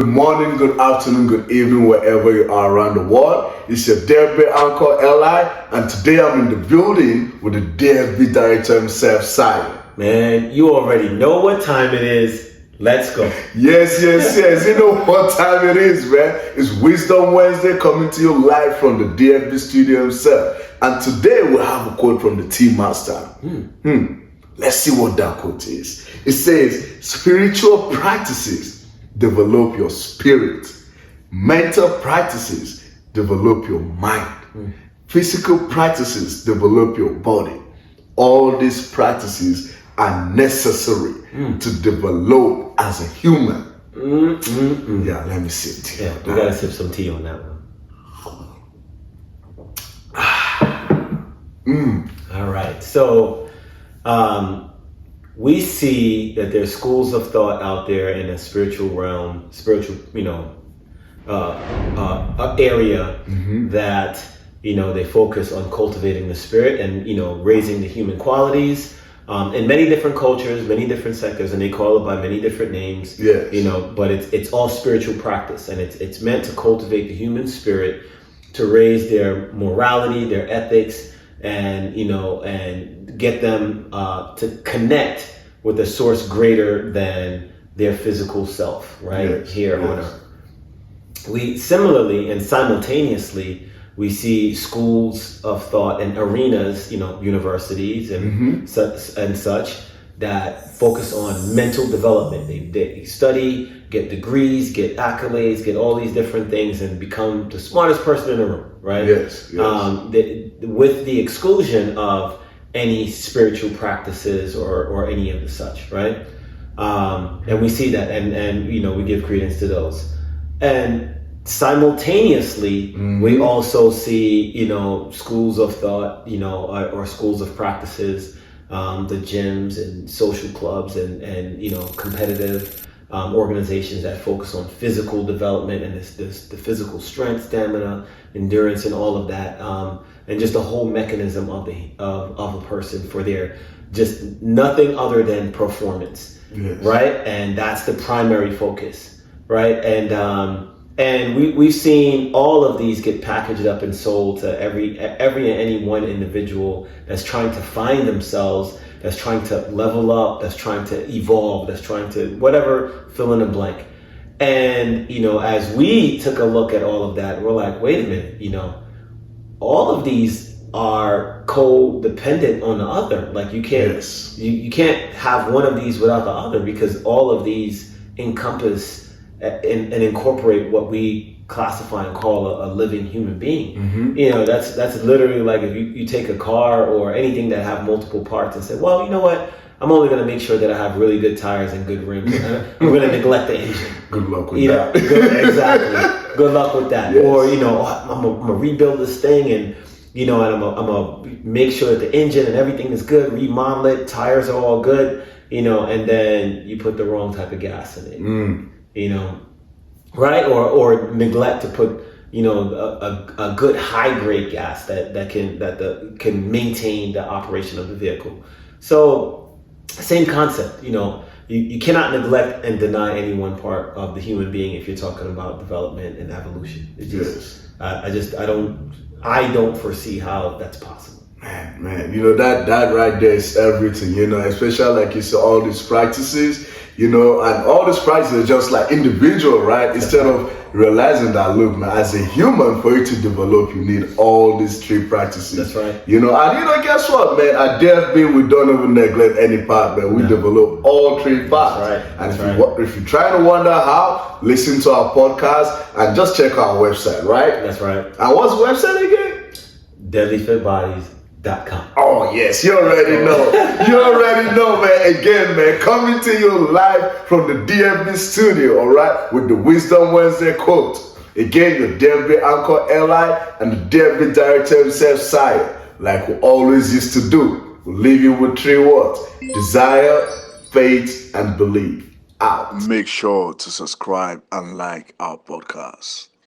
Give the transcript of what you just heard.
Good morning, good afternoon, good evening, wherever you are around the world. It's your deadbeat uncle Eli, and today I'm in the building with the deadbeat director himself, Simon. Man, you already know what time it is. Let's go. Yes. You know what time it is, man. It's Wisdom Wednesday coming to you live from the DFB studio himself. And today we'll have a quote from the Tea Master. Let's see what that quote is. It says, spiritual practices develop your spirit. Mental practices develop your mind. Physical practices develop your body. All these practices are necessary to develop as a human. Yeah, let me sip tea. Yeah, we gotta sip some tea on that one. All right. So we see that there's schools of thought out there in the spiritual realm, area that, they focus on cultivating the spirit and, raising the human qualities in many different cultures, many different sectors, and they call it by many different names. Yes. But it's all spiritual practice, and it's meant to cultivate the human spirit, to raise their morality, their ethics, and and get them to connect with a source greater than their physical self, right? Here on earth. We similarly and simultaneously, we see schools of thought and arenas, universities and such that focus on mental development. They study, get degrees, get accolades, get all these different things, and become the smartest person in the room, right? Yes. With the exclusion of any spiritual practices or any of the such, right? And we see that, and we give credence to those. And simultaneously, we also see, schools of thought, or schools of practices, the gyms and social clubs and competitive organizations that focus on physical development and the physical strength, stamina, endurance, and all of that, and just the whole mechanism of a person for their just nothing other than performance, right? And that's the primary focus, right? And we've seen all of these get packaged up and sold to every and any one individual that's trying to find themselves, that's trying to level up, that's trying to evolve, that's trying to whatever, fill in a blank. And, as we took a look at all of that, we're like, wait a minute, all of these are codependent on the other. Like you can't, you can't have one of these without the other, because all of these encompass and incorporate what we classify and call a living human being. That's literally like if you take a car or anything that have multiple parts and say, well, you know what? I'm only going to make sure that I have really good tires and good rims. I'm going to neglect the engine. Good luck with that. Exactly. Good luck with that. Yes. Or, I'm going to rebuild this thing and, and I'm going to make sure that the engine and everything is good, remodel it, tires are all good, and then you put the wrong type of gas in it, right? Or neglect to put, a good high grade gas that can maintain the operation of the vehicle. So, same concept, you cannot neglect and deny any one part of the human being if you're talking about development and evolution. It just, I don't foresee how that's possible. Man, that right there is everything, especially like you said, all these practices, and all these practices are just like individual, right? Instead of realizing that, look, man, as a human, for you to develop, you need all these three practices. That's right. And guess what, man? At DFB, we don't even neglect any part, man. We develop all three parts. That's right. And if you're trying to wonder how, listen to our podcast and just check our website, right? That's right. And what's the website again? DeadlyFitBodies.com. Oh yes, you already know. You already know, man. Again, man, coming to you live from the DFB studio, all right, with the Wisdom Wednesday quote. Again, your DFB Uncle Eli and the DFB Director himself, Sire. Like we always used to do, we'll leave you with three words: desire, faith, and believe. Out. Make sure to subscribe and like our podcast.